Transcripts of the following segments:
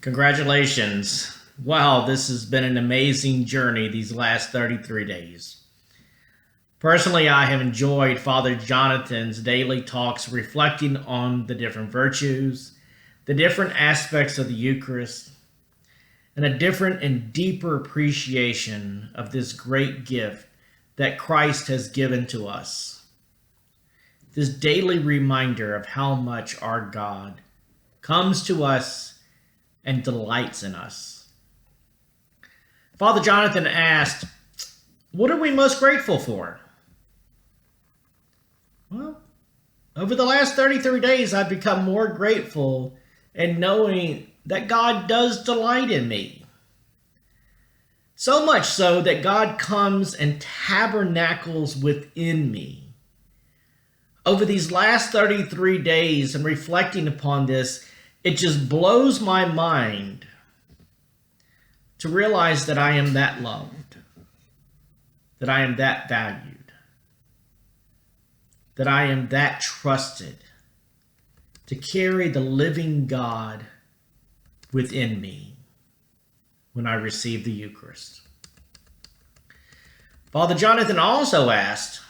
Congratulations. Wow, this has been an amazing journey these last 33 days. Personally, I have enjoyed Father Jonathan's daily talks reflecting on the different virtues, the different aspects of the Eucharist, and a different and deeper appreciation of this great gift that Christ has given to us. This daily reminder of how much our God comes to us and delights in us. Father Jonathan asked, what are we most grateful for? Well, over the last 33 days, I've become more grateful in knowing that God does delight in me. So much so that God comes and tabernacles within me. Over these last 33 days and reflecting upon this, it just blows my mind to realize that I am that loved, that I am that valued, that I am that trusted to carry the living God within me when I receive the Eucharist. Father Jonathan also asked,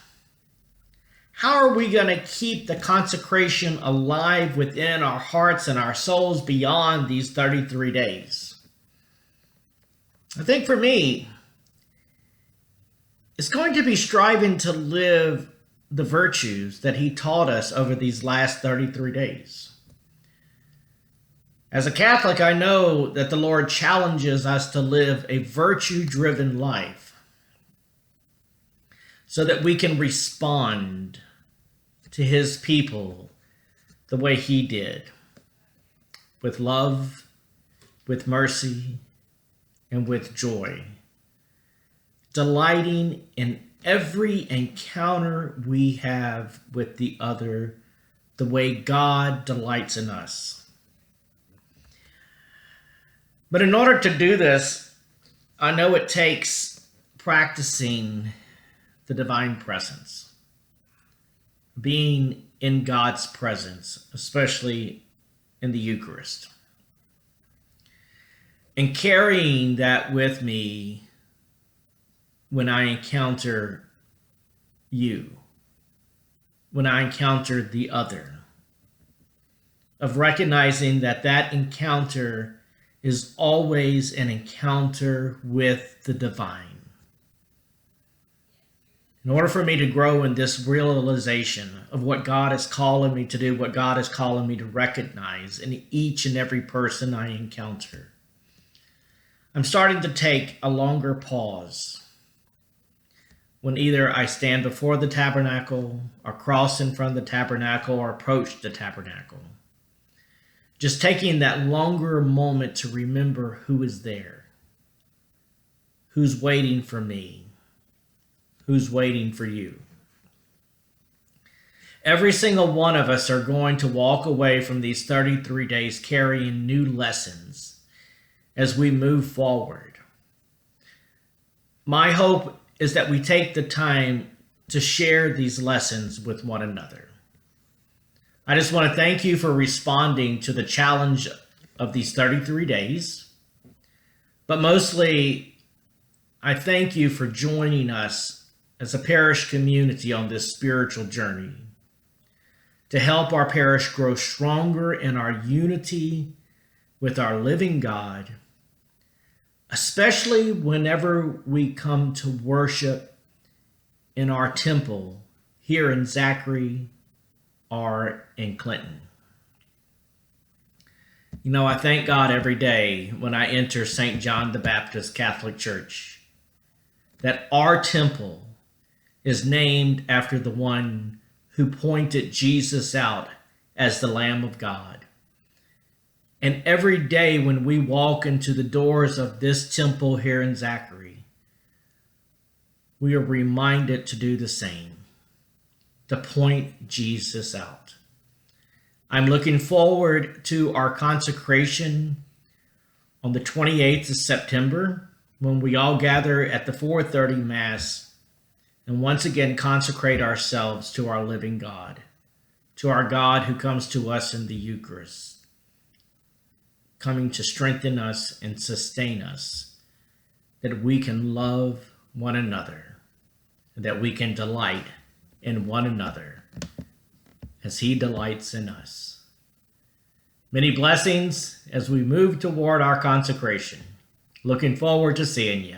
how are we going to keep the consecration alive within our hearts and our souls beyond these 33 days? I think for me, it's going to be striving to live the virtues that he taught us over these last 33 days. As a Catholic, I know that the Lord challenges us to live a virtue-driven life so that we can respond to his people the way he did, with love, with mercy, and with joy, delighting in every encounter we have with the other, the way God delights in us. But in order to do this, I know it takes practicing the divine presence, being in God's presence, especially in the Eucharist, and carrying that with me when I encounter you, when I encounter the other, of recognizing that that encounter is always an encounter with the divine. In order for me to grow in this realization of what God is calling me to do, what God is calling me to recognize in each and every person I encounter, I'm starting to take a longer pause when either I stand before the tabernacle or cross in front of the tabernacle or approach the tabernacle. Just taking that longer moment to remember who is there, who's waiting for me, who's waiting for you. Every single one of us are going to walk away from these 33 days carrying new lessons as we move forward. My hope is that we take the time to share these lessons with one another. I just want to thank you for responding to the challenge of these 33 days. But mostly, I thank you for joining us as a parish community on this spiritual journey to help our parish grow stronger in our unity with our living God, especially whenever we come to worship in our temple here in Zachary or in Clinton. You know, I thank God every day when I enter St. John the Baptist Catholic Church that our temple is named after the one who pointed Jesus out as the Lamb of God. And every day when we walk into the doors of this temple here in Zachary, we are reminded to do the same, to point Jesus out. I'm looking forward to our consecration on the 28th of September when we all gather at the 4:30 Mass and once again consecrate ourselves to our living God, to our God who comes to us in the Eucharist. coming to strengthen us and sustain us, that we can love one another, that we can delight in one another as he delights in us. Many blessings as we move toward our consecration. Looking forward to seeing you.